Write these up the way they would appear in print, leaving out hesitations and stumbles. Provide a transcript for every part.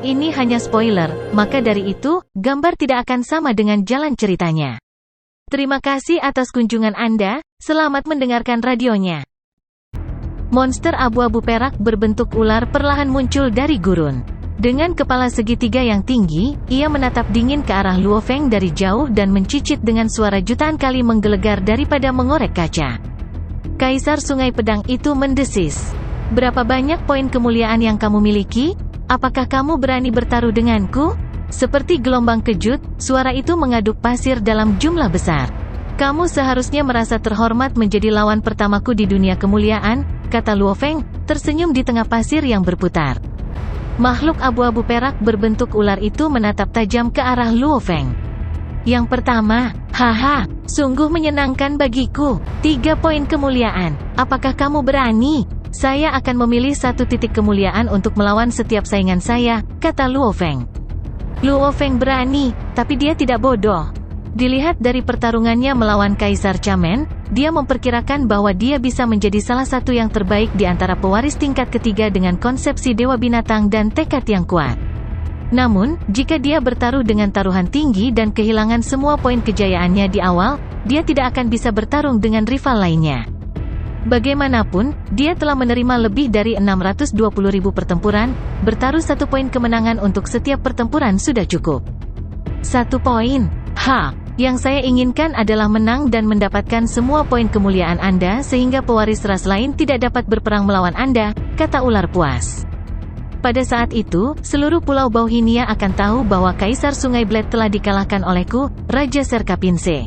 ini hanya spoiler, maka dari itu, gambar tidak akan sama dengan jalan ceritanya. Terima kasih atas kunjungan Anda, selamat mendengarkan radionya. Monster abu-abu perak berbentuk ular perlahan muncul dari gurun. Dengan kepala segitiga yang tinggi, ia menatap dingin ke arah Luo Feng dari jauh dan mencicit dengan suara jutaan kali menggelegar daripada mengorek kaca. Kaisar Sungai Pedang itu mendesis. Berapa banyak poin kemuliaan yang kamu miliki? Apakah kamu berani bertaruh denganku? Seperti gelombang kejut, suara itu mengaduk pasir dalam jumlah besar. Kamu seharusnya merasa terhormat menjadi lawan pertamaku di dunia kemuliaan, kata Luo Feng, tersenyum di tengah pasir yang berputar. Makhluk abu-abu perak berbentuk ular itu menatap tajam ke arah Luo Feng. Yang pertama, haha, sungguh menyenangkan bagiku. 3 poin kemuliaan. Apakah kamu berani? Saya akan memilih 1 titik kemuliaan untuk melawan setiap saingan saya, kata Luo Feng. Luo Feng berani, tapi dia tidak bodoh. Dilihat dari pertarungannya melawan Kaisar Chamen, dia memperkirakan bahwa dia bisa menjadi salah satu yang terbaik di antara pewaris tingkat ketiga dengan konsepsi dewa binatang dan tekad yang kuat. Namun, jika dia bertaruh dengan taruhan tinggi dan kehilangan semua poin kejayaannya di awal, dia tidak akan bisa bertarung dengan rival lainnya. Bagaimanapun, dia telah menerima lebih dari 620.000 pertempuran, bertaruh 1 poin kemenangan untuk setiap pertempuran sudah cukup. 1 poin. Yang saya inginkan adalah menang dan mendapatkan semua poin kemuliaan Anda sehingga pewaris ras lain tidak dapat berperang melawan Anda, kata ular puas. Pada saat itu, seluruh pulau Bauhinia akan tahu bahwa Kaisar Sungai Blade telah dikalahkan olehku, Raja Serkapinse.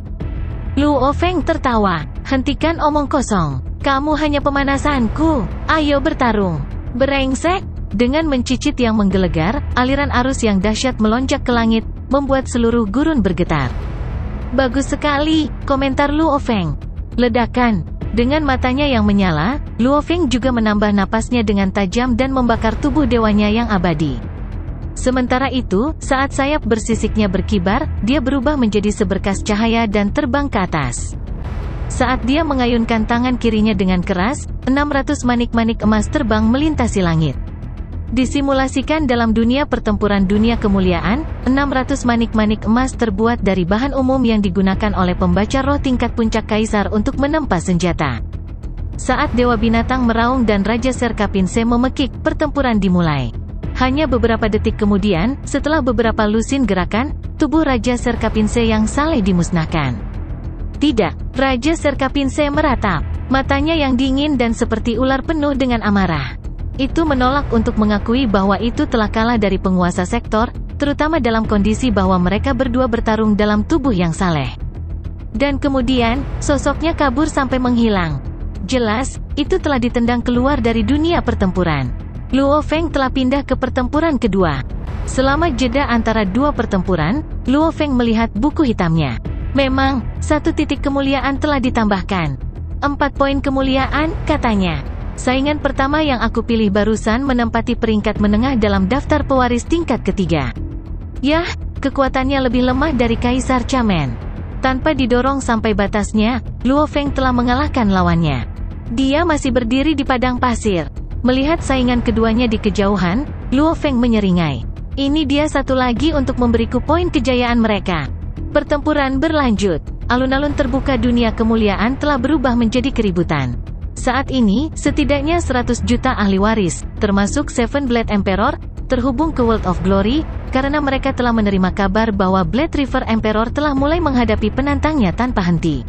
Luo Feng tertawa, hentikan omong kosong. Kamu hanya pemanasanku. Ayo bertarung. Berengsek. Dengan mencicit yang menggelegar, aliran arus yang dahsyat melonjak ke langit, membuat seluruh gurun bergetar. Bagus sekali, komentar Luo Feng. Ledakan. Dengan matanya yang menyala, Luo Feng juga menambah napasnya dengan tajam dan membakar tubuh dewanya yang abadi. Sementara itu, saat sayap bersisiknya berkibar, dia berubah menjadi seberkas cahaya dan terbang ke atas. Saat dia mengayunkan tangan kirinya dengan keras, 600 manik-manik emas terbang melintasi langit. Disimulasikan dalam dunia pertempuran dunia kemuliaan, 600 manik-manik emas terbuat dari bahan umum yang digunakan oleh pembaca roh tingkat puncak kaisar untuk menempa senjata. Saat Dewa Binatang meraung dan Raja Serkapinse memekik, pertempuran dimulai. Hanya beberapa detik kemudian, setelah beberapa lusin gerakan, tubuh Raja Serkapinse yang saleh dimusnahkan. Tidak, Raja Serkapinse meratap. Matanya yang dingin dan seperti ular penuh dengan amarah. Itu menolak untuk mengakui bahwa itu telah kalah dari penguasa sektor, terutama dalam kondisi bahwa mereka berdua bertarung dalam tubuh yang saleh. Dan kemudian, sosoknya kabur sampai menghilang. Jelas, itu telah ditendang keluar dari dunia pertempuran. Luo Feng telah pindah ke pertempuran kedua. Selama jeda antara 2 pertempuran, Luo Feng melihat buku hitamnya. Memang, 1 titik kemuliaan telah ditambahkan. 4 poin kemuliaan, katanya. Saingan pertama yang aku pilih barusan menempati peringkat menengah dalam daftar pewaris tingkat ketiga. Yah, kekuatannya lebih lemah dari Kaisar Chamen. Tanpa didorong sampai batasnya, Luo Feng telah mengalahkan lawannya. Dia masih berdiri di padang pasir. Melihat saingan keduanya di kejauhan, Luo Feng menyeringai. Ini dia satu lagi untuk memberiku poin kejayaan mereka. Pertempuran berlanjut. Alun-alun terbuka dunia kemuliaan telah berubah menjadi keributan. Saat ini, setidaknya 100 juta ahli waris, termasuk Seven Blade Emperor, terhubung ke World of Glory, karena mereka telah menerima kabar bahwa Blade River Emperor telah mulai menghadapi penantangnya tanpa henti.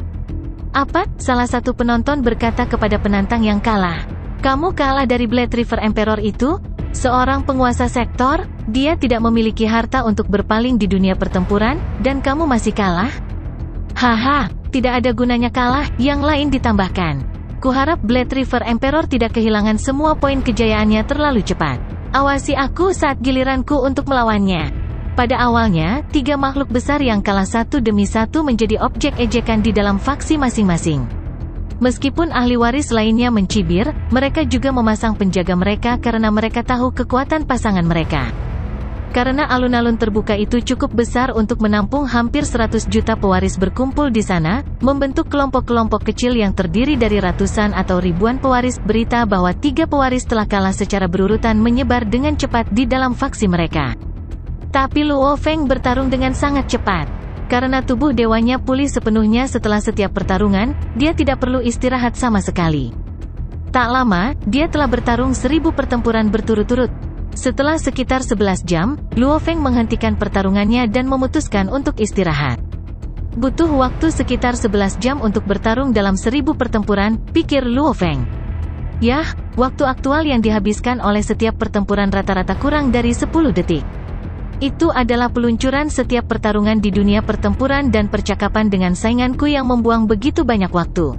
Apa? Salah satu penonton berkata kepada penantang yang kalah. Kamu kalah dari Blade River Emperor itu? Seorang penguasa sektor? Dia tidak memiliki harta untuk berpaling di dunia pertempuran, dan kamu masih kalah? Haha, tidak ada gunanya kalah, yang lain ditambahkan. Kuharap Blade River Emperor tidak kehilangan semua poin kejayaannya terlalu cepat. Awasi aku saat giliranku untuk melawannya. Pada awalnya, 3 makhluk besar yang kalah satu demi satu menjadi objek ejekan di dalam faksi masing-masing. Meskipun ahli waris lainnya mencibir, mereka juga memasang penjaga mereka karena mereka tahu kekuatan pasangan mereka. Karena alun-alun terbuka itu cukup besar untuk menampung hampir 100 juta pewaris berkumpul di sana, membentuk kelompok-kelompok kecil yang terdiri dari ratusan atau ribuan pewaris. Berita bahwa 3 pewaris telah kalah secara berurutan menyebar dengan cepat di dalam faksi mereka. Tapi Luo Feng bertarung dengan sangat cepat. Karena tubuh dewanya pulih sepenuhnya setelah setiap pertarungan, dia tidak perlu istirahat sama sekali. Tak lama, dia telah bertarung 1000 pertempuran berturut-turut. Setelah sekitar 11 jam, Luo Feng menghentikan pertarungannya dan memutuskan untuk istirahat. Butuh waktu sekitar 11 jam untuk bertarung dalam 1000 pertempuran, pikir Luo Feng. Yah, waktu aktual yang dihabiskan oleh setiap pertempuran rata-rata kurang dari 10 detik. Itu adalah peluncuran setiap pertarungan di dunia pertempuran dan percakapan dengan sainganku yang membuang begitu banyak waktu.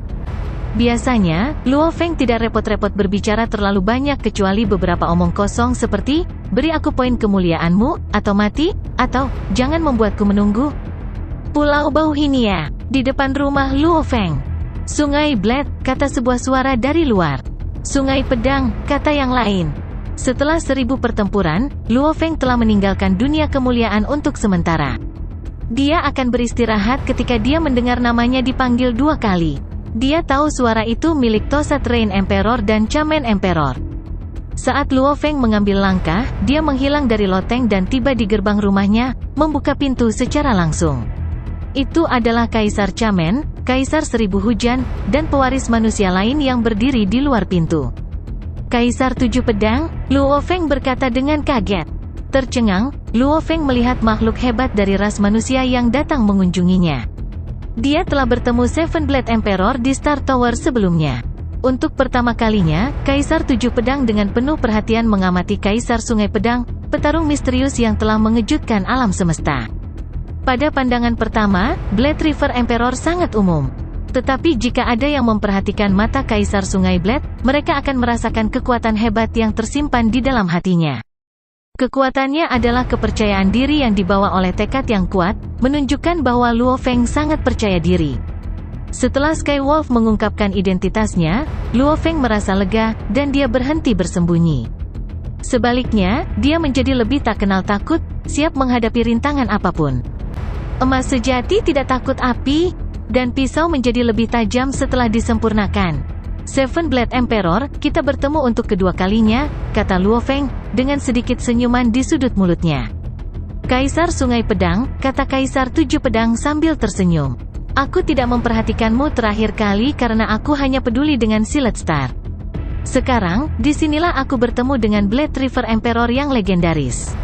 Biasanya, Luo Feng tidak repot-repot berbicara terlalu banyak kecuali beberapa omong kosong seperti, beri aku poin kemuliaanmu, atau mati, atau, jangan membuatku menunggu. Pulau Bauhinia, di depan rumah Luo Feng. Sungai Blade, kata sebuah suara dari luar. Sungai Pedang, kata yang lain. Setelah 1000 pertempuran, Luo Feng telah meninggalkan dunia kemuliaan untuk sementara. Dia akan beristirahat ketika dia mendengar namanya dipanggil 2 kali. Dia tahu suara itu milik Tosat Rain Emperor dan Chamen Emperor. Saat Luo Feng mengambil langkah, dia menghilang dari loteng dan tiba di gerbang rumahnya, membuka pintu secara langsung. Itu adalah Kaisar Chamen, Kaisar 1000 Hujan, dan pewaris manusia lain yang berdiri di luar pintu. Kaisar 7 Pedang, Luo Feng berkata dengan kaget. Tercengang, Luo Feng melihat makhluk hebat dari ras manusia yang datang mengunjunginya. Dia telah bertemu Seven Blade Emperor di Star Tower sebelumnya. Untuk pertama kalinya, Kaisar 7 Pedang dengan penuh perhatian mengamati Kaisar Sungai Pedang, petarung misterius yang telah mengejutkan alam semesta. Pada pandangan pertama, Blade River Emperor sangat umum. Tetapi jika ada yang memperhatikan mata Kaisar Sungai Blade, mereka akan merasakan kekuatan hebat yang tersimpan di dalam hatinya. Kekuatannya adalah kepercayaan diri yang dibawa oleh tekad yang kuat, menunjukkan bahwa Luo Feng sangat percaya diri. Setelah Skywolf mengungkapkan identitasnya, Luo Feng merasa lega, dan dia berhenti bersembunyi. Sebaliknya, dia menjadi lebih tak kenal takut, siap menghadapi rintangan apapun. Emas sejati tidak takut api, dan pisau menjadi lebih tajam setelah disempurnakan. Seven Blade Emperor, kita bertemu untuk kedua kalinya, kata Luo Feng, dengan sedikit senyuman di sudut mulutnya. Kaisar Sungai Pedang, kata Kaisar 7 Pedang sambil tersenyum. Aku tidak memperhatikanmu terakhir kali karena aku hanya peduli dengan Silet Star. Sekarang, disinilah aku bertemu dengan Blade River Emperor yang legendaris.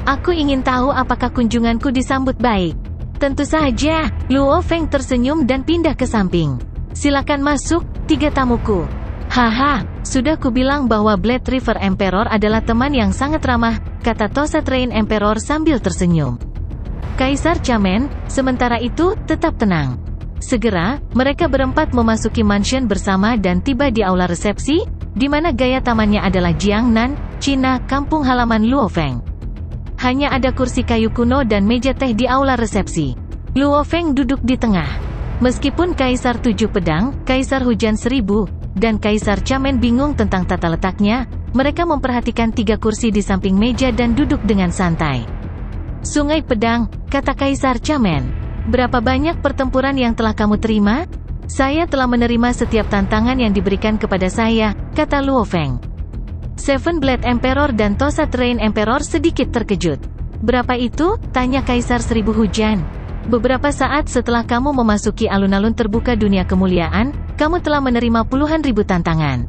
Aku ingin tahu apakah kunjunganku disambut baik. Tentu saja, Luo Feng tersenyum dan pindah ke samping. Silakan masuk, 3 tamuku. Haha, sudah kubilang bahwa Blade River Emperor adalah teman yang sangat ramah, kata Tosat Rain Emperor sambil tersenyum. Kaisar Chamen, sementara itu, tetap tenang. Segera, mereka berempat memasuki mansion bersama dan tiba di aula resepsi, di mana gaya tamannya adalah Jiangnan, Cina, kampung halaman Luo Feng. Hanya ada kursi kayu kuno dan meja teh di aula resepsi. Luo Feng duduk di tengah. Meskipun Kaisar 7 Pedang, Kaisar Hujan 1000, dan Kaisar Chamen bingung tentang tata letaknya, mereka memperhatikan 3 kursi di samping meja dan duduk dengan santai. Sungai Pedang, kata Kaisar Chamen. Berapa banyak pertempuran yang telah kamu terima? Saya telah menerima setiap tantangan yang diberikan kepada saya, kata Luo Feng. Seven Blade Emperor dan Tosat Rain Emperor sedikit terkejut. Berapa itu? Tanya Kaisar 1000 Hujan. Beberapa saat setelah kamu memasuki alun-alun terbuka dunia kemuliaan, kamu telah menerima puluhan ribu tantangan.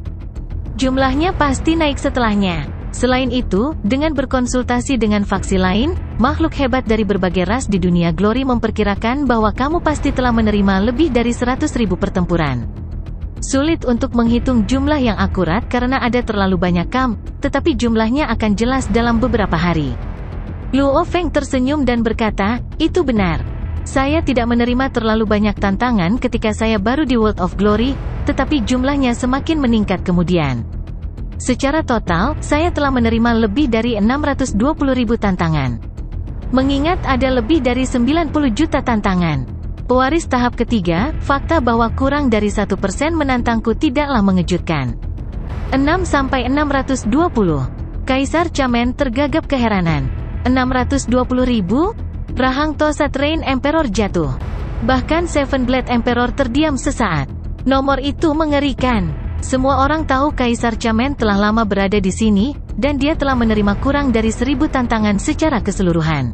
Jumlahnya pasti naik setelahnya. Selain itu, dengan berkonsultasi dengan faksi lain, makhluk hebat dari berbagai ras di dunia Glory memperkirakan bahwa kamu pasti telah menerima lebih dari 100.000 pertempuran. Sulit untuk menghitung jumlah yang akurat karena ada terlalu banyak tetapi jumlahnya akan jelas dalam beberapa hari. Luo Feng tersenyum dan berkata, itu benar. Saya tidak menerima terlalu banyak tantangan ketika saya baru di World of Glory, tetapi jumlahnya semakin meningkat kemudian. Secara total, saya telah menerima lebih dari 620.000 tantangan. Mengingat ada lebih dari 90 juta tantangan. Pewaris tahap ketiga, fakta bahwa kurang dari 1% menantangku tidaklah mengejutkan. 6-620. Kaisar Chamen tergagap keheranan. 620.000? Rahang Tosat Rain Emperor jatuh. Bahkan Seven Blade Emperor terdiam sesaat. Nomor itu mengerikan. Semua orang tahu Kaisar Chamen telah lama berada di sini, dan dia telah menerima kurang dari 1000 tantangan secara keseluruhan.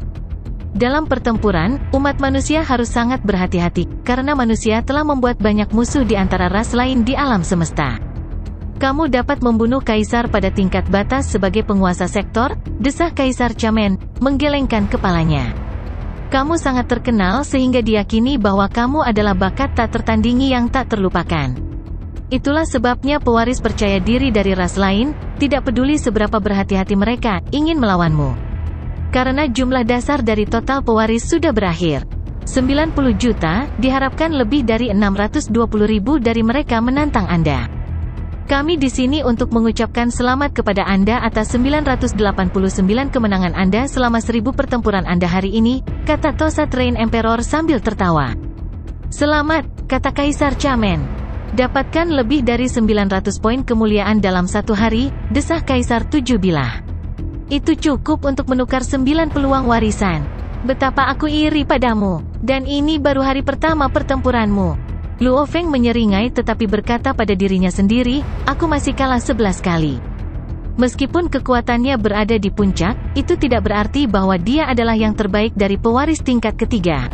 Dalam pertempuran, umat manusia harus sangat berhati-hati, karena manusia telah membuat banyak musuh di antara ras lain di alam semesta. Kamu dapat membunuh Kaisar pada tingkat batas sebagai penguasa sektor, desah Kaisar Chamen, menggelengkan kepalanya. Kamu sangat terkenal sehingga diyakini bahwa kamu adalah bakat tak tertandingi yang tak terlupakan. Itulah sebabnya pewaris percaya diri dari ras lain, tidak peduli seberapa berhati-hati mereka, ingin melawanmu. Karena jumlah dasar dari total pewaris sudah berakhir. 90 juta, diharapkan lebih dari 620.000 dari mereka menantang Anda. Kami di sini untuk mengucapkan selamat kepada Anda atas 989 kemenangan Anda selama 1000 pertempuran Anda hari ini, kata Tosat Rain Emperor sambil tertawa. Selamat, kata Kaisar Chamen. Dapatkan lebih dari 900 poin kemuliaan dalam satu hari, desah Kaisar 7 bilah. Itu cukup untuk menukar 9 peluang warisan. Betapa aku iri padamu. Dan ini baru hari pertama pertempuranmu. Luo Feng menyeringai tetapi berkata pada dirinya sendiri, aku masih kalah 11 kali. Meskipun kekuatannya berada di puncak, itu tidak berarti bahwa dia adalah yang terbaik dari pewaris tingkat ketiga.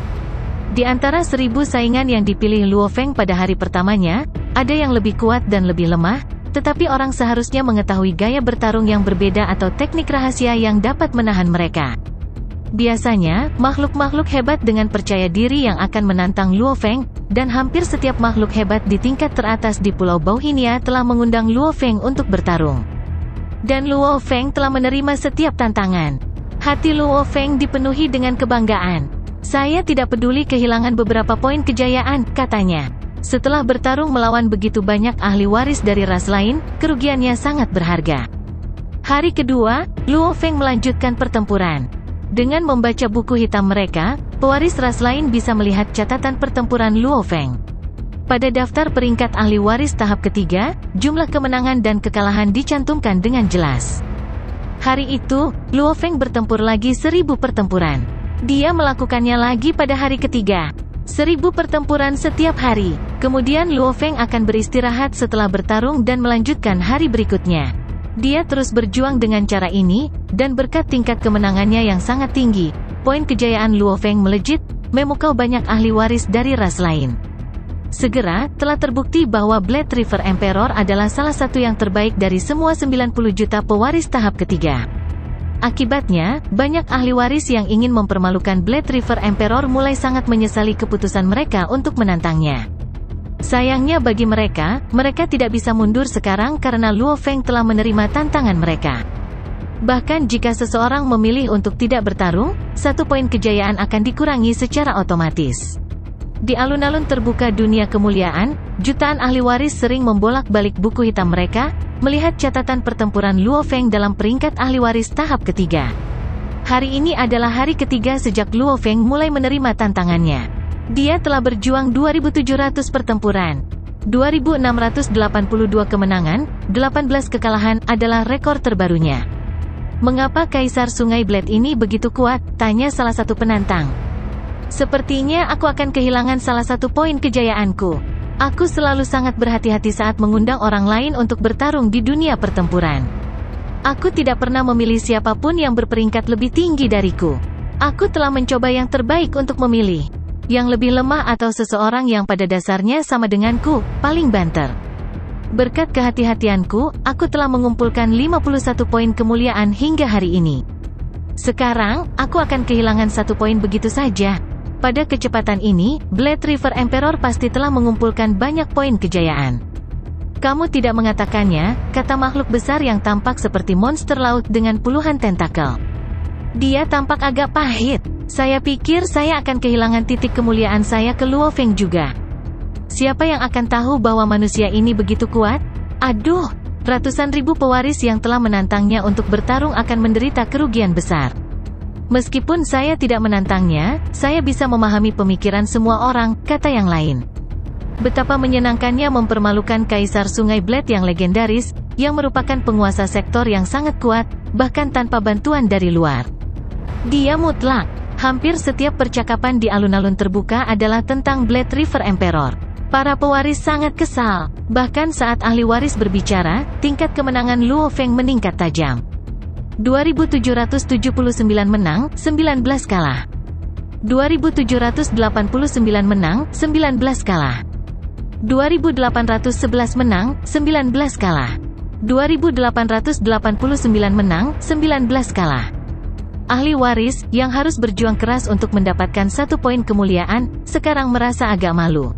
Di antara 1000 saingan yang dipilih Luo Feng pada hari pertamanya, ada yang lebih kuat dan lebih lemah, tetapi orang seharusnya mengetahui gaya bertarung yang berbeda atau teknik rahasia yang dapat menahan mereka. Biasanya, makhluk-makhluk hebat dengan percaya diri yang akan menantang Luo Feng, dan hampir setiap makhluk hebat di tingkat teratas di Pulau Bauhinia telah mengundang Luo Feng untuk bertarung. Dan Luo Feng telah menerima setiap tantangan. Hati Luo Feng dipenuhi dengan kebanggaan. Saya tidak peduli kehilangan beberapa poin kejayaan, katanya. Setelah bertarung melawan begitu banyak ahli waris dari ras lain, kerugiannya sangat berharga. Hari kedua, Luo Feng melanjutkan pertempuran. Dengan membaca buku hitam mereka, pewaris ras lain bisa melihat catatan pertempuran Luo Feng. Pada daftar peringkat ahli waris tahap ketiga, jumlah kemenangan dan kekalahan dicantumkan dengan jelas. Hari itu, Luo Feng bertempur lagi 1000 pertempuran. Dia melakukannya lagi pada hari ketiga. 1000 pertempuran setiap hari. Kemudian Luo Feng akan beristirahat setelah bertarung dan melanjutkan hari berikutnya. Dia terus berjuang dengan cara ini, dan berkat tingkat kemenangannya yang sangat tinggi, poin kejayaan Luo Feng melejit, memukau banyak ahli waris dari ras lain. Segera, telah terbukti bahwa Blade River Emperor adalah salah satu yang terbaik dari semua 90 juta pewaris tahap ketiga. Akibatnya, banyak ahli waris yang ingin mempermalukan Blade River Emperor mulai sangat menyesali keputusan mereka untuk menantangnya. Sayangnya bagi mereka, mereka tidak bisa mundur sekarang karena Luo Feng telah menerima tantangan mereka. Bahkan jika seseorang memilih untuk tidak bertarung, 1 poin kejayaan akan dikurangi secara otomatis. Di alun-alun terbuka dunia kemuliaan, jutaan ahli waris sering membolak-balik buku hitam mereka, melihat catatan pertempuran Luo Feng dalam peringkat ahli waris tahap ketiga. Hari ini adalah hari ketiga sejak Luo Feng mulai menerima tantangannya. Dia telah berjuang 2.700 pertempuran. 2.682 kemenangan, 18 kekalahan adalah rekor terbarunya. Mengapa Kaisar Sungai Blade ini begitu kuat? Tanya salah satu penantang. Sepertinya aku akan kehilangan salah satu poin kejayaanku. Aku selalu sangat berhati-hati saat mengundang orang lain untuk bertarung di dunia pertempuran. Aku tidak pernah memilih siapapun yang berperingkat lebih tinggi dariku. Aku telah mencoba yang terbaik untuk memilih yang lebih lemah atau seseorang yang pada dasarnya sama denganku, paling banter. Berkat kehati-hatianku, aku telah mengumpulkan 51 poin kemuliaan hingga hari ini. Sekarang, aku akan kehilangan 1 poin begitu saja. Pada kecepatan ini, Blade River Emperor pasti telah mengumpulkan banyak poin kejayaan. Kamu tidak mengatakannya, kata makhluk besar yang tampak seperti monster laut dengan puluhan tentakel. Dia tampak agak pahit. Saya pikir saya akan kehilangan titik kemuliaan saya ke Luo Feng juga. Siapa yang akan tahu bahwa manusia ini begitu kuat? Aduh, ratusan ribu pewaris yang telah menantangnya untuk bertarung akan menderita kerugian besar. Meskipun saya tidak menantangnya, saya bisa memahami pemikiran semua orang, kata yang lain. Betapa menyenangkannya mempermalukan Kaisar Sungai Blade yang legendaris, yang merupakan penguasa sektor yang sangat kuat, bahkan tanpa bantuan dari luar. Dia mutlak. Hampir setiap percakapan di alun-alun terbuka adalah tentang Blade River Emperor. Para pewaris sangat kesal. Bahkan saat ahli waris berbicara, tingkat kemenangan Luo Feng meningkat tajam. 2779 menang, 19 kalah. 2789 menang, 19 kalah. 2811 menang, 19 kalah. 2889 menang, 19 kalah. Ahli waris, yang harus berjuang keras untuk mendapatkan 1 poin kemuliaan, sekarang merasa agak malu.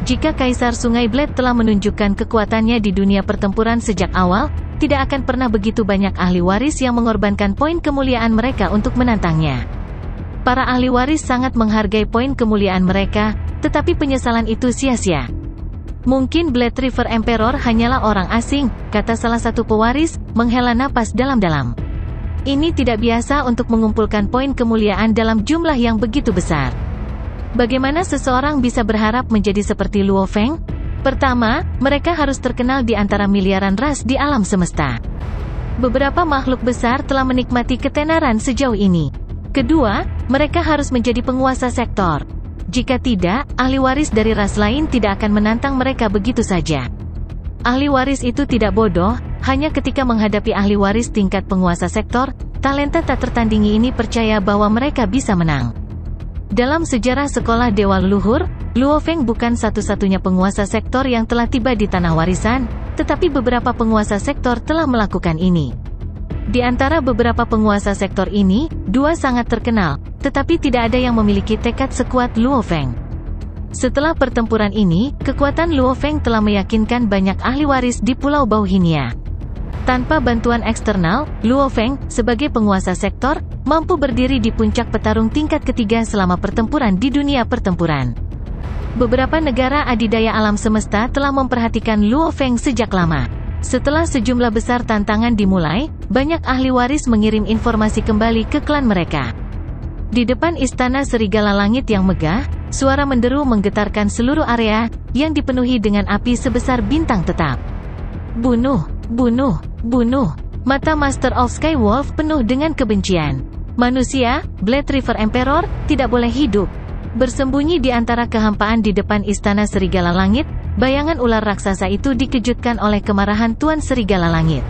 Jika Kaisar Sungai Blade telah menunjukkan kekuatannya di dunia pertempuran sejak awal, tidak akan pernah begitu banyak ahli waris yang mengorbankan poin kemuliaan mereka untuk menantangnya. Para ahli waris sangat menghargai poin kemuliaan mereka, tetapi penyesalan itu sia-sia. Mungkin Blade River Emperor hanyalah orang asing, kata salah satu pewaris, menghela napas dalam-dalam. Ini tidak biasa untuk mengumpulkan poin kemuliaan dalam jumlah yang begitu besar. Bagaimana seseorang bisa berharap menjadi seperti Luo Feng? Pertama, mereka harus terkenal di antara miliaran ras di alam semesta. Beberapa makhluk besar telah menikmati ketenaran sejauh ini. Kedua, mereka harus menjadi penguasa sektor. Jika tidak, ahli waris dari ras lain tidak akan menantang mereka begitu saja. Ahli waris itu tidak bodoh, hanya ketika menghadapi ahli waris tingkat penguasa sektor, talenta tak tertandingi ini percaya bahwa mereka bisa menang. Dalam sejarah sekolah Dewa Leluhur, Luo Feng bukan satu-satunya penguasa sektor yang telah tiba di tanah warisan, tetapi beberapa penguasa sektor telah melakukan ini. Di antara beberapa penguasa sektor ini, 2 sangat terkenal, tetapi tidak ada yang memiliki tekad sekuat Luo Feng. Setelah pertempuran ini, kekuatan Luo Feng telah meyakinkan banyak ahli waris di Pulau Bauhinia. Tanpa bantuan eksternal, Luo Feng, sebagai penguasa sektor, mampu berdiri di puncak petarung tingkat ketiga selama pertempuran di dunia pertempuran. Beberapa negara adidaya alam semesta telah memperhatikan Luo Feng sejak lama. Setelah sejumlah besar tantangan dimulai, banyak ahli waris mengirim informasi kembali ke klan mereka. Di depan istana Serigala Langit yang megah, suara menderu menggetarkan seluruh area, yang dipenuhi dengan api sebesar bintang tetap. Bunuh, bunuh, bunuh. Mata Master of Skywolf penuh dengan kebencian. Manusia, Blade River Emperor, tidak boleh hidup. Bersembunyi di antara kehampaan di depan istana Serigala Langit, bayangan ular raksasa itu dikejutkan oleh kemarahan Tuan Serigala Langit.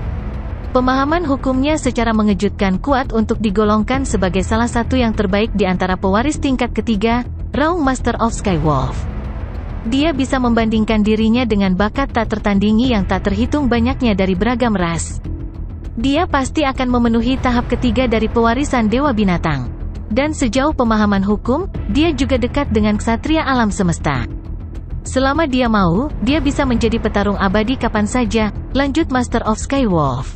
Pemahaman hukumnya secara mengejutkan kuat untuk digolongkan sebagai salah satu yang terbaik di antara pewaris tingkat ketiga, Raung Master of Skywolf. Dia bisa membandingkan dirinya dengan bakat tak tertandingi yang tak terhitung banyaknya dari beragam ras. Dia pasti akan memenuhi tahap ketiga dari pewarisan Dewa Binatang. Dan sejauh pemahaman hukum, dia juga dekat dengan ksatria alam semesta. Selama dia mau, dia bisa menjadi petarung abadi kapan saja, lanjut Master of Skywolf.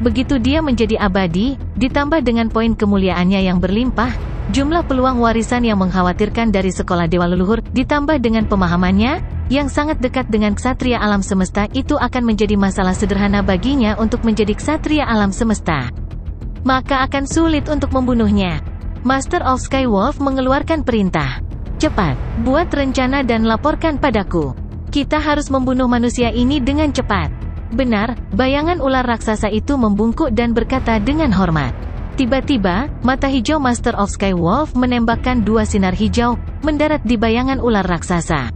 Begitu dia menjadi abadi, ditambah dengan poin kemuliaannya yang berlimpah, jumlah peluang warisan yang mengkhawatirkan dari sekolah Dewa Leluhur, ditambah dengan pemahamannya, yang sangat dekat dengan ksatria alam semesta, itu akan menjadi masalah sederhana baginya untuk menjadi ksatria alam semesta. Maka akan sulit untuk membunuhnya. Master of Skywolf mengeluarkan perintah. Cepat, buat rencana dan laporkan padaku. Kita harus membunuh manusia ini dengan cepat. Benar, bayangan ular raksasa itu membungkuk dan berkata dengan hormat. Tiba-tiba, mata hijau Master of Skywolf menembakkan 2 sinar hijau, mendarat di bayangan ular raksasa.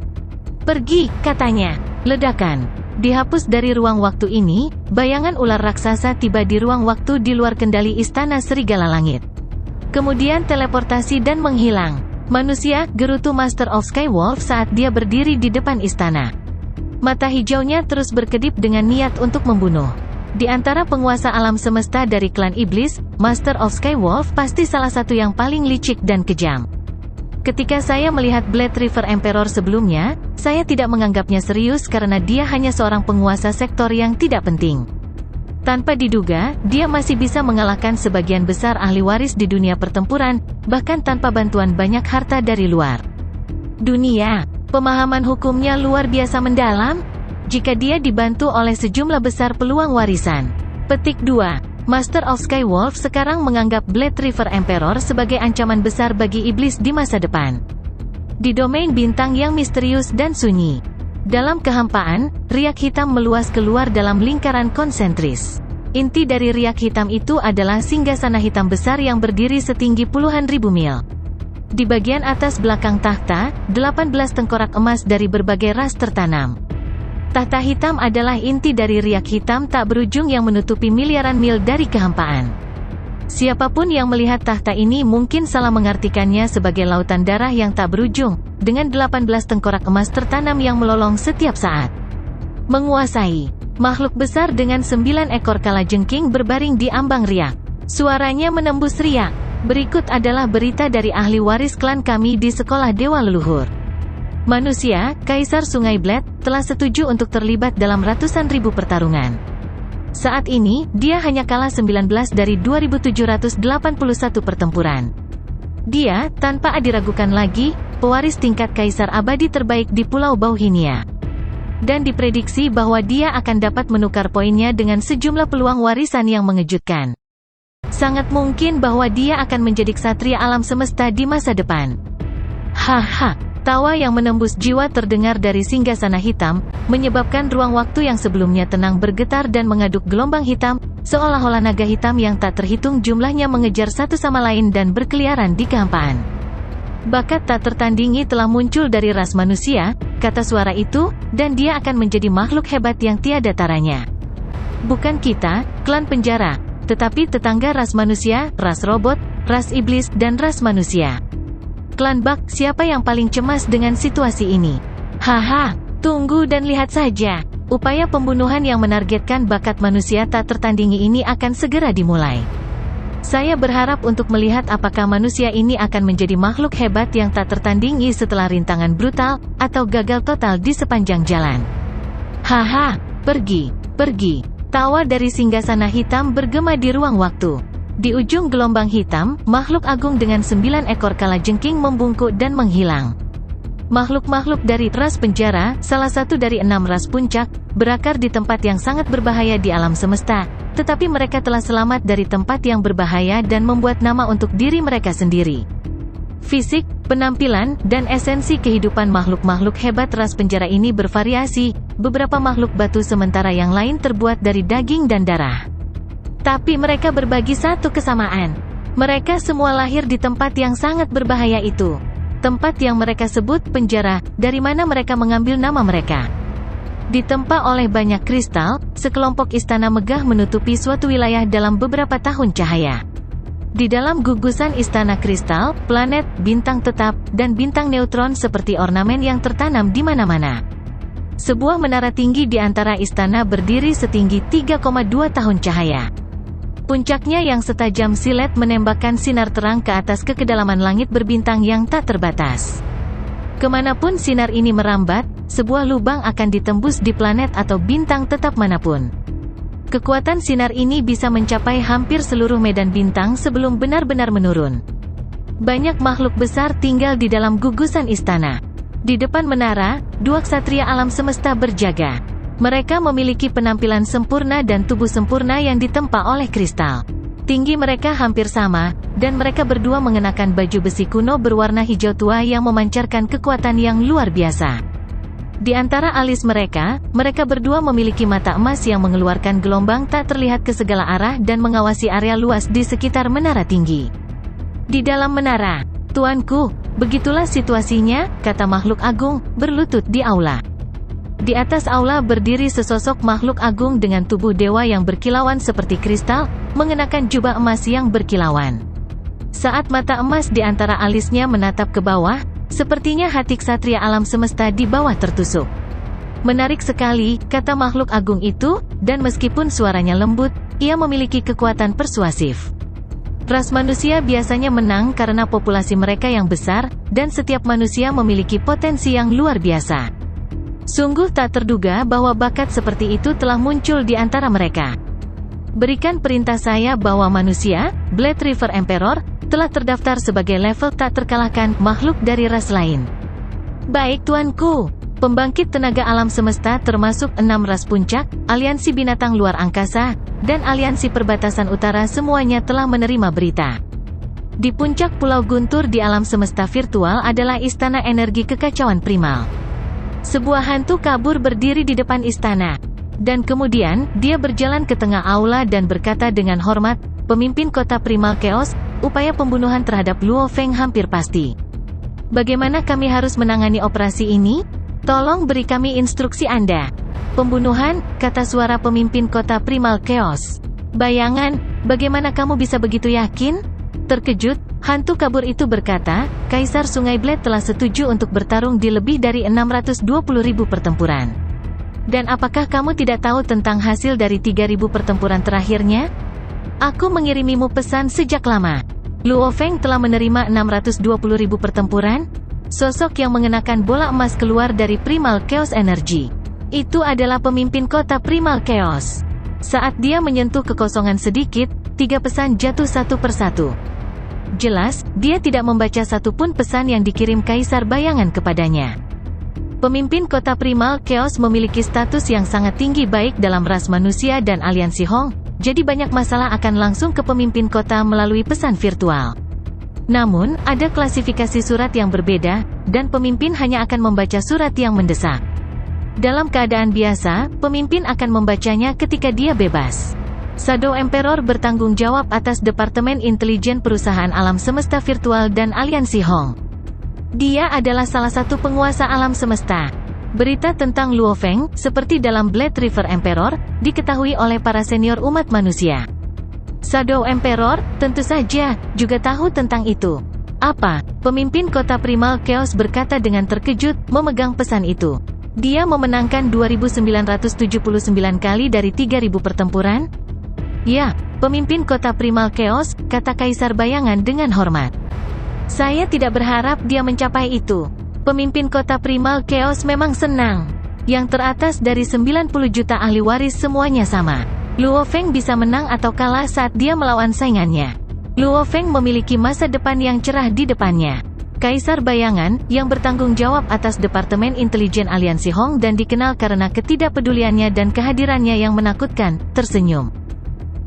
Pergi, katanya. Ledakan. Dihapus dari ruang waktu ini, bayangan ular raksasa tiba di ruang waktu di luar kendali istana Serigala Langit. Kemudian teleportasi dan menghilang. Manusia, gerutu Master of Skywolf saat dia berdiri di depan istana. Mata hijaunya terus berkedip dengan niat untuk membunuh. Di antara penguasa alam semesta dari klan iblis, Master of Skywolf pasti salah satu yang paling licik dan kejam. Ketika saya melihat Blade River Emperor sebelumnya, saya tidak menganggapnya serius karena dia hanya seorang penguasa sektor yang tidak penting. Tanpa diduga, dia masih bisa mengalahkan sebagian besar ahli waris di dunia pertempuran, bahkan tanpa bantuan banyak harta dari luar dunia. Pemahaman hukumnya luar biasa mendalam, jika dia dibantu oleh sejumlah besar peluang warisan. Petik 2. Master of Skywolf sekarang menganggap Blade River Emperor sebagai ancaman besar bagi iblis di masa depan. Di domain bintang yang misterius dan sunyi. Dalam kehampaan, riak hitam meluas keluar dalam lingkaran konsentris. Inti dari riak hitam itu adalah singgasana hitam besar yang berdiri setinggi puluhan ribu mil. Di bagian atas belakang tahta, 18 tengkorak emas dari berbagai ras tertanam. Tahta hitam adalah inti dari riak hitam tak berujung yang menutupi miliaran mil dari kehampaan. Siapapun yang melihat tahta ini mungkin salah mengartikannya sebagai lautan darah yang tak berujung, dengan 18 tengkorak emas tertanam yang melolong setiap saat. Menguasai. Makhluk besar dengan 9 ekor kalajengking berbaring di ambang riak. Suaranya menembus riak. Berikut adalah berita dari ahli waris klan kami di sekolah dewa leluhur. Manusia, Kaisar Sungai Bled, telah setuju untuk terlibat dalam ratusan ribu pertarungan. Saat ini, dia hanya kalah 19 dari 2781 pertempuran. Dia, tanpa diragukan lagi, pewaris tingkat Kaisar abadi terbaik di Pulau Bauhinia. Dan diprediksi bahwa dia akan dapat menukar poinnya dengan sejumlah peluang warisan yang mengejutkan. Sangat mungkin bahwa dia akan menjadi ksatria alam semesta di masa depan. Haha, tawa yang menembus jiwa terdengar dari singgasana hitam, menyebabkan ruang waktu yang sebelumnya tenang bergetar dan mengaduk gelombang hitam, seolah-olah naga hitam yang tak terhitung jumlahnya mengejar satu sama lain dan berkeliaran di kehampaan. Bakat tak tertandingi telah muncul dari ras manusia, kata suara itu, dan dia akan menjadi makhluk hebat yang tiada taranya. Bukan kita, klan penjara, tetapi tetangga ras manusia, ras robot, ras iblis, dan ras manusia. Klan Bak, siapa yang paling cemas dengan situasi ini? Haha, tunggu dan lihat saja. Upaya pembunuhan yang menargetkan bakat manusia tak tertandingi ini akan segera dimulai. Saya berharap untuk melihat apakah manusia ini akan menjadi makhluk hebat yang tak tertandingi setelah rintangan brutal, atau gagal total di sepanjang jalan. Haha, pergi, pergi. Tawa dari singgasana hitam bergema di ruang waktu. Di ujung gelombang hitam, makhluk agung dengan 9 ekor kalajengking membungkuk dan menghilang. Makhluk-makhluk dari ras penjara, salah satu dari 6 ras puncak, berakar di tempat yang sangat berbahaya di alam semesta, tetapi mereka telah selamat dari tempat yang berbahaya dan membuat nama untuk diri mereka sendiri. Fisik, penampilan, dan esensi kehidupan makhluk-makhluk hebat ras penjara ini bervariasi, beberapa makhluk batu sementara yang lain terbuat dari daging dan darah. Tapi mereka berbagi satu kesamaan. Mereka semua lahir di tempat yang sangat berbahaya itu. Tempat yang mereka sebut penjara, dari mana mereka mengambil nama mereka. Ditempa oleh banyak kristal, sekelompok istana megah menutupi suatu wilayah dalam beberapa tahun cahaya. Di dalam gugusan istana kristal, planet, bintang tetap, dan bintang neutron seperti ornamen yang tertanam di mana-mana. Sebuah menara tinggi di antara istana berdiri setinggi 3,2 tahun cahaya. Puncaknya yang setajam silet menembakkan sinar terang ke atas ke kedalaman langit berbintang yang tak terbatas. Kemanapun sinar ini merambat, sebuah lubang akan ditembus di planet atau bintang tetap manapun. Kekuatan sinar ini bisa mencapai hampir seluruh medan bintang sebelum benar-benar menurun. Banyak makhluk besar tinggal di dalam gugusan istana. Di depan menara, 2 ksatria alam semesta berjaga. Mereka memiliki penampilan sempurna dan tubuh sempurna yang ditempa oleh kristal. Tinggi mereka hampir sama, dan mereka berdua mengenakan baju besi kuno berwarna hijau tua yang memancarkan kekuatan yang luar biasa. Di antara alis mereka, mereka berdua memiliki mata emas yang mengeluarkan gelombang tak terlihat ke segala arah dan mengawasi area luas di sekitar menara tinggi. Di dalam menara, "Tuanku, begitulah situasinya," kata makhluk agung, berlutut di aula. Di atas aula berdiri sesosok makhluk agung dengan tubuh dewa yang berkilauan seperti kristal, mengenakan jubah emas yang berkilauan. Saat mata emas di antara alisnya menatap ke bawah, sepertinya hati ksatria alam semesta di bawah tertusuk. "Menarik sekali," kata makhluk agung itu, dan meskipun suaranya lembut, ia memiliki kekuatan persuasif. Ras manusia biasanya menang karena populasi mereka yang besar, dan setiap manusia memiliki potensi yang luar biasa. Sungguh tak terduga bahwa bakat seperti itu telah muncul di antara mereka. Berikan perintah saya bahwa manusia, Blade River Emperor, telah terdaftar sebagai level tak terkalahkan makhluk dari ras lain. Baik tuanku. Pembangkit tenaga alam semesta termasuk 6 ras puncak, aliansi binatang luar angkasa, dan aliansi perbatasan utara semuanya telah menerima berita. Di puncak Pulau Guntur di alam semesta virtual adalah istana energi kekacauan primal. Sebuah hantu kabur berdiri di depan istana. Dan kemudian, dia berjalan ke tengah aula dan berkata dengan hormat, "Pemimpin kota Primal Chaos, upaya pembunuhan terhadap Luo Feng hampir pasti. Bagaimana kami harus menangani operasi ini? Tolong beri kami instruksi Anda." "Pembunuhan," kata suara pemimpin kota Primal Chaos. "Bayangan, bagaimana kamu bisa begitu yakin?" Terkejut, hantu kabur itu berkata, "Kaisar Sungai Blade telah setuju untuk bertarung di lebih dari 620.000 pertempuran. Dan apakah kamu tidak tahu tentang hasil dari 3.000 pertempuran terakhirnya? Aku mengirimimu pesan sejak lama. Luo Feng telah menerima 620.000 pertempuran." Sosok yang mengenakan bola emas keluar dari Primal Chaos Energy. Itu adalah pemimpin kota Primal Chaos. Saat dia menyentuh kekosongan sedikit, 3 pesan jatuh satu persatu. Jelas, dia tidak membaca satupun pesan yang dikirim Kaisar Bayangan kepadanya. Pemimpin kota Primal Chaos memiliki status yang sangat tinggi baik dalam ras manusia dan aliansi Hong, jadi banyak masalah akan langsung ke pemimpin kota melalui pesan virtual. Namun, ada klasifikasi surat yang berbeda, dan pemimpin hanya akan membaca surat yang mendesak. Dalam keadaan biasa, pemimpin akan membacanya ketika dia bebas. Shadow Emperor bertanggung jawab atas Departemen Intelijen Perusahaan Alam Semesta Virtual dan Aliansi Hong. Dia adalah salah satu penguasa alam semesta. Berita tentang Luo Feng, seperti dalam Blade River Emperor, diketahui oleh para senior umat manusia. Shadow Emperor, tentu saja, juga tahu tentang itu. "Apa?" Pemimpin kota Primal Chaos berkata dengan terkejut, memegang pesan itu. "Dia memenangkan 2.979 kali dari 3.000 pertempuran?" "Ya, pemimpin kota Primal Chaos," kata Kaisar Bayangan dengan hormat. "Saya tidak berharap dia mencapai itu. Pemimpin kota Primal Chaos memang senang. Yang teratas dari 90 juta ahli waris semuanya sama. Luo Feng bisa menang atau kalah saat dia melawan saingannya. Luo Feng memiliki masa depan yang cerah di depannya." Kaisar Bayangan, yang bertanggung jawab atas Departemen Intelijen Aliansi Hong dan dikenal karena ketidakpeduliannya dan kehadirannya yang menakutkan, tersenyum.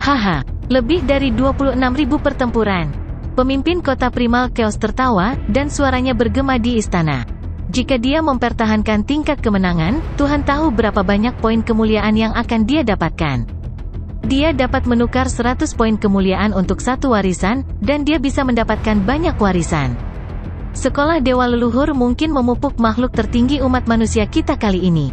"Haha, lebih dari 26.000 pertempuran." Pemimpin kota Primal Chaos tertawa, dan suaranya bergema di istana. Jika dia mempertahankan tingkat kemenangan, Tuhan tahu berapa banyak poin kemuliaan yang akan dia dapatkan. Dia dapat menukar 100 poin kemuliaan untuk satu warisan, dan dia bisa mendapatkan banyak warisan. Sekolah Dewa Leluhur mungkin memupuk makhluk tertinggi umat manusia kita kali ini.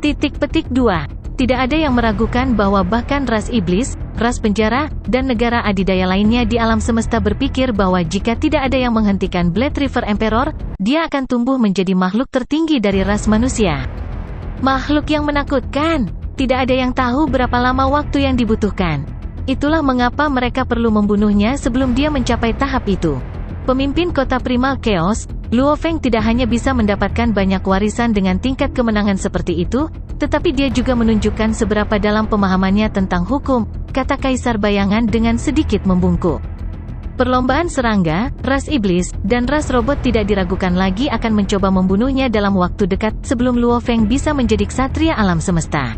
Titik petik 2. Tidak ada yang meragukan bahwa bahkan ras iblis, ras penjara, dan negara adidaya lainnya di alam semesta berpikir bahwa jika tidak ada yang menghentikan Blade River Emperor, dia akan tumbuh menjadi makhluk tertinggi dari ras manusia. Makhluk yang menakutkan. Tidak ada yang tahu berapa lama waktu yang dibutuhkan. Itulah mengapa mereka perlu membunuhnya sebelum dia mencapai tahap itu. Pemimpin kota Primal Chaos, Luo Feng tidak hanya bisa mendapatkan banyak warisan dengan tingkat kemenangan seperti itu, tetapi dia juga menunjukkan seberapa dalam pemahamannya tentang hukum, kata Kaisar Bayangan dengan sedikit membungkuk. Perlombaan serangga, ras iblis, dan ras robot tidak diragukan lagi akan mencoba membunuhnya dalam waktu dekat sebelum Luo Feng bisa menjadi ksatria alam semesta.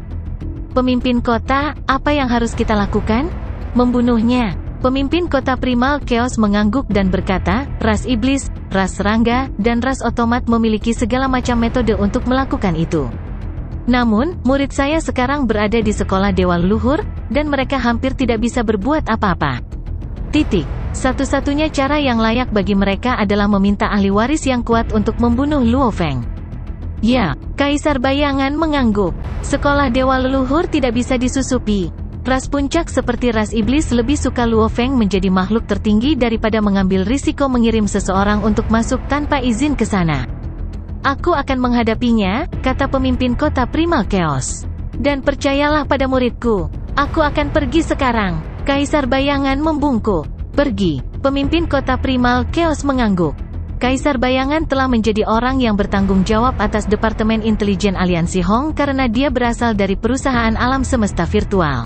Pemimpin kota, apa yang harus kita lakukan? Membunuhnya. Pemimpin kota Primal Chaos mengangguk dan berkata, ras iblis, ras serangga, dan ras otomat memiliki segala macam metode untuk melakukan itu. Namun, murid saya sekarang berada di sekolah Dewa Leluhur, dan mereka hampir tidak bisa berbuat apa-apa. Satu-satunya cara yang layak bagi mereka adalah meminta ahli waris yang kuat untuk membunuh Luo Feng. Ya, Kaisar Bayangan mengangguk. Sekolah Dewa Leluhur tidak bisa disusupi. Ras puncak seperti ras iblis lebih suka Luo Feng menjadi makhluk tertinggi daripada mengambil risiko mengirim seseorang untuk masuk tanpa izin ke sana. Aku akan menghadapinya, kata pemimpin kota Primal Chaos. Dan percayalah pada muridku, aku akan pergi sekarang. Kaisar Bayangan membungkuk. Pergi. Pemimpin kota Primal Chaos mengangguk. Kaisar Bayangan telah menjadi orang yang bertanggung jawab atas Departemen Intelijen Aliansi Hong karena dia berasal dari perusahaan alam semesta virtual.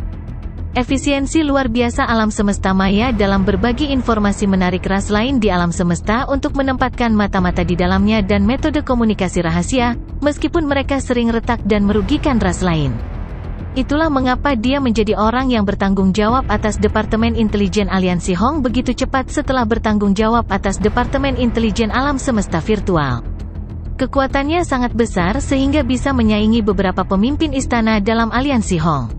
Efisiensi luar biasa alam semesta maya dalam berbagi informasi menarik ras lain di alam semesta untuk menempatkan mata-mata di dalamnya dan metode komunikasi rahasia, meskipun mereka sering retak dan merugikan ras lain. Itulah mengapa dia menjadi orang yang bertanggung jawab atas Departemen Intelijen Aliansi Hong begitu cepat setelah bertanggung jawab atas Departemen Intelijen Alam Semesta Virtual. Kekuatannya sangat besar sehingga bisa menyaingi beberapa pemimpin istana dalam aliansi Hong.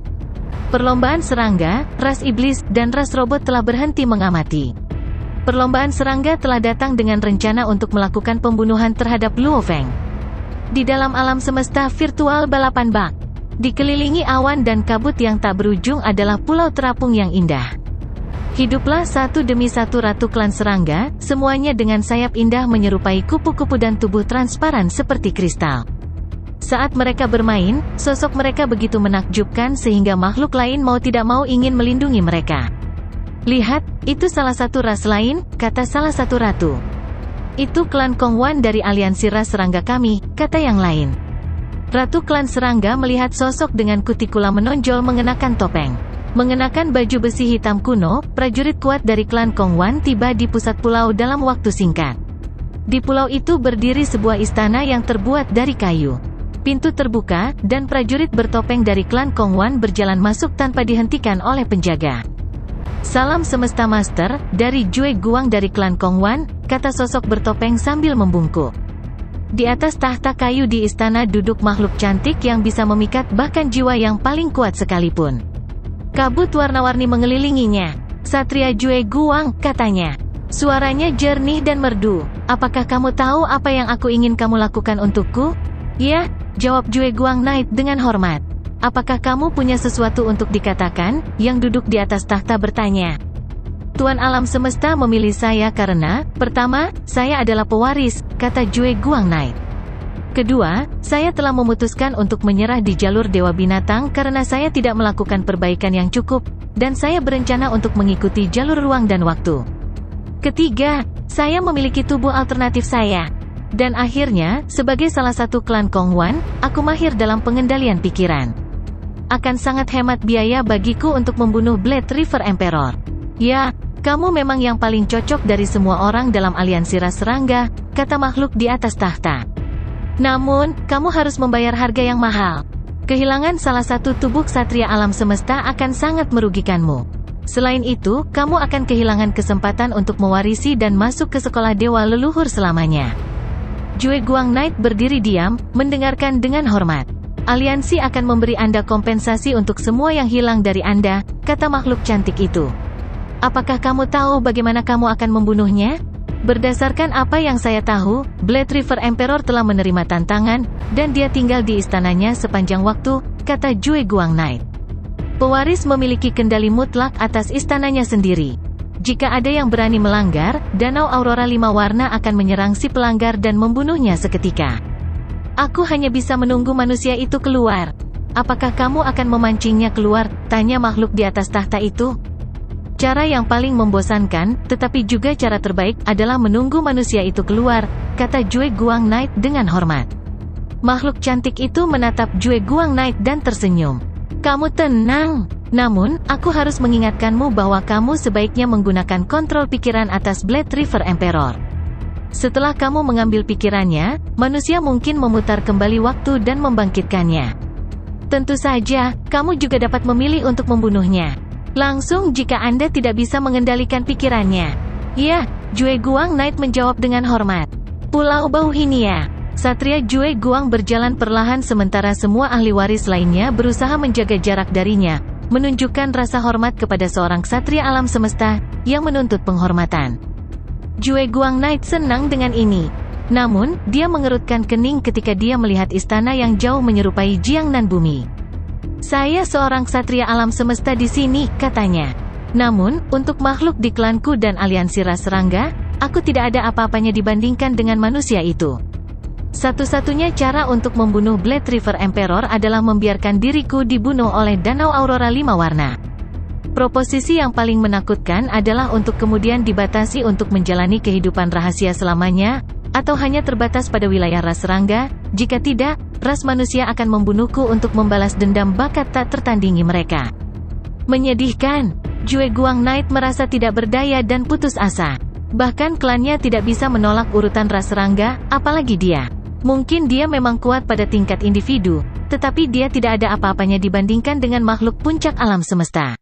Perlombaan serangga, ras iblis, dan ras robot telah berhenti mengamati. Perlombaan serangga telah datang dengan rencana untuk melakukan pembunuhan terhadap Luo Feng. Di dalam alam semesta virtual balapan bak, dikelilingi awan dan kabut yang tak berujung adalah pulau terapung yang indah. Hiduplah satu demi satu ratu klan serangga, semuanya dengan sayap indah menyerupai kupu-kupu dan tubuh transparan seperti kristal. Saat mereka bermain, sosok mereka begitu menakjubkan sehingga makhluk lain mau tidak mau ingin melindungi mereka. Lihat, itu salah satu ras lain, kata salah satu ratu. Itu klan Kongwan dari aliansi ras serangga kami, kata yang lain. Ratu klan serangga melihat sosok dengan kutikula menonjol mengenakan topeng. Mengenakan baju besi hitam kuno, prajurit kuat dari klan Kongwan tiba di pusat pulau dalam waktu singkat. Di pulau itu berdiri sebuah istana yang terbuat dari kayu. Pintu terbuka, dan prajurit bertopeng dari klan Kongwan berjalan masuk tanpa dihentikan oleh penjaga. Salam semesta master, dari Jue Guang dari klan Kongwan, kata sosok bertopeng sambil membungkuk. Di atas tahta kayu di istana duduk makhluk cantik yang bisa memikat bahkan jiwa yang paling kuat sekalipun. Kabut warna-warni mengelilinginya. Satria Jue Guang, katanya. Suaranya jernih dan merdu. Apakah kamu tahu apa yang aku ingin kamu lakukan untukku? Ya, jawab Jue Guang Knight dengan hormat. Apakah kamu punya sesuatu untuk dikatakan? Yang duduk di atas tahta bertanya. Tuan alam semesta memilih saya karena, pertama, saya adalah pewaris, kata Jue Guang Knight. Kedua, saya telah memutuskan untuk menyerah di jalur Dewa Binatang karena saya tidak melakukan perbaikan yang cukup, dan saya berencana untuk mengikuti jalur ruang dan waktu. Ketiga, saya memiliki tubuh alternatif saya. Dan akhirnya, sebagai salah satu klan Kongwan, aku mahir dalam pengendalian pikiran. Akan sangat hemat biaya bagiku untuk membunuh Blade River Emperor. Ya, kamu memang yang paling cocok dari semua orang dalam aliansi ras serangga, kata makhluk di atas tahta. Namun, kamu harus membayar harga yang mahal. Kehilangan salah satu tubuh ksatria alam semesta akan sangat merugikanmu. Selain itu, kamu akan kehilangan kesempatan untuk mewarisi dan masuk ke sekolah dewa leluhur selamanya. Jue Guang Knight berdiri diam, mendengarkan dengan hormat. Aliansi akan memberi Anda kompensasi untuk semua yang hilang dari Anda, kata makhluk cantik itu. Apakah kamu tahu bagaimana kamu akan membunuhnya? Berdasarkan apa yang saya tahu, Blade River Emperor telah menerima tantangan, dan dia tinggal di istananya sepanjang waktu, kata Jue Guang Knight. Pewaris memiliki kendali mutlak atas istananya sendiri. Jika ada yang berani melanggar, Danau Aurora 5 warna akan menyerang si pelanggar dan membunuhnya seketika. Aku hanya bisa menunggu manusia itu keluar. Apakah kamu akan memancingnya keluar? Tanya makhluk di atas tahta itu. Cara yang paling membosankan, tetapi juga cara terbaik, adalah menunggu manusia itu keluar, kata Jue Guang Knight dengan hormat. Makhluk cantik itu menatap Jue Guang Knight dan tersenyum. Kamu tenang. Namun, aku harus mengingatkanmu bahwa kamu sebaiknya menggunakan kontrol pikiran atas Blade River Emperor. Setelah kamu mengambil pikirannya, manusia mungkin memutar kembali waktu dan membangkitkannya. Tentu saja, kamu juga dapat memilih untuk membunuhnya. Langsung jika Anda tidak bisa mengendalikan pikirannya. Ya, Jue Guang Knight menjawab dengan hormat. Pulau Bauhinia. Satria Jue Guang berjalan perlahan sementara semua ahli waris lainnya berusaha menjaga jarak darinya, menunjukkan rasa hormat kepada seorang ksatria alam semesta, yang menuntut penghormatan. Jue Guang Knight senang dengan ini. Namun, dia mengerutkan kening ketika dia melihat istana yang jauh menyerupai Jiangnan Bumi. Saya seorang ksatria alam semesta di sini, katanya. Namun, untuk makhluk di klanku dan aliansi ras serangga, aku tidak ada apa-apanya dibandingkan dengan manusia itu. Satu-satunya cara untuk membunuh Blade River Emperor adalah membiarkan diriku dibunuh oleh Danau Aurora 5 warna. Proposisi yang paling menakutkan adalah untuk kemudian dibatasi untuk menjalani kehidupan rahasia selamanya, atau hanya terbatas pada wilayah ras serangga. Jika tidak, ras manusia akan membunuhku untuk membalas dendam bakat tak tertandingi mereka. Menyedihkan. Jue Guang Knight merasa tidak berdaya dan putus asa. Bahkan klannya tidak bisa menolak urutan ras serangga, apalagi dia. Mungkin dia memang kuat pada tingkat individu, tetapi dia tidak ada apa-apanya dibandingkan dengan makhluk puncak alam semesta.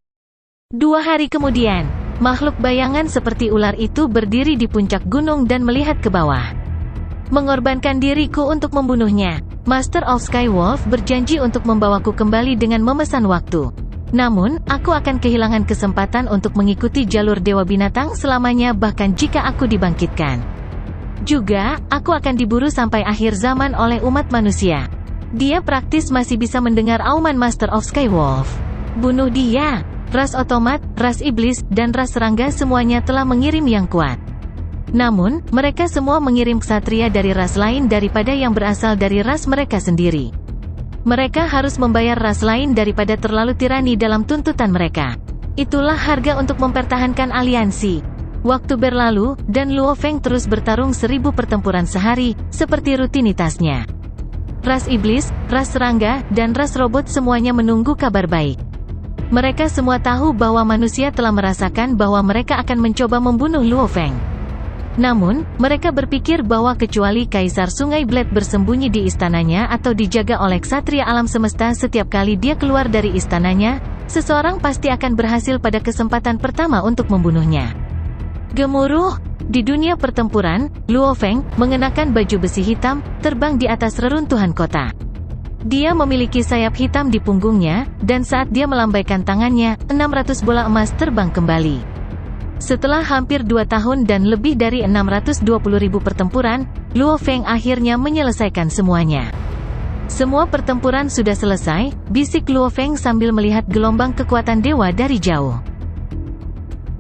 2 hari kemudian, makhluk bayangan seperti ular itu berdiri di puncak gunung dan melihat ke bawah. Mengorbankan diriku untuk membunuhnya. Master of Skywolf berjanji untuk membawaku kembali dengan memesan waktu. Namun, aku akan kehilangan kesempatan untuk mengikuti jalur Dewa Binatang selamanya bahkan jika aku dibangkitkan. Juga, aku akan diburu sampai akhir zaman oleh umat manusia. Dia praktis masih bisa mendengar auman Master of Skywolf. Bunuh dia. Ras otomat, ras iblis, dan ras serangga semuanya telah mengirim yang kuat. Namun, mereka semua mengirim ksatria dari ras lain daripada yang berasal dari ras mereka sendiri. Mereka harus membayar ras lain daripada terlalu tirani dalam tuntutan mereka. Itulah harga untuk mempertahankan aliansi. Waktu berlalu, dan Luo Feng terus bertarung 1000 pertempuran sehari, seperti rutinitasnya. Ras iblis, ras serangga, dan ras robot semuanya menunggu kabar baik. Mereka semua tahu bahwa manusia telah merasakan bahwa mereka akan mencoba membunuh Luo Feng. Namun, mereka berpikir bahwa kecuali Kaisar Sungai Blade bersembunyi di istananya atau dijaga oleh ksatria alam semesta setiap kali dia keluar dari istananya, seseorang pasti akan berhasil pada kesempatan pertama untuk membunuhnya. Gemuruh! Di dunia pertempuran, Luo Feng, mengenakan baju besi hitam, terbang di atas reruntuhan kota. Dia memiliki sayap hitam di punggungnya, dan saat dia melambaikan tangannya, 600 bola emas terbang kembali. Setelah hampir 2 tahun dan lebih dari 620.000 pertempuran, Luo Feng akhirnya menyelesaikan semuanya. Semua pertempuran sudah selesai, bisik Luo Feng sambil melihat gelombang kekuatan dewa dari jauh.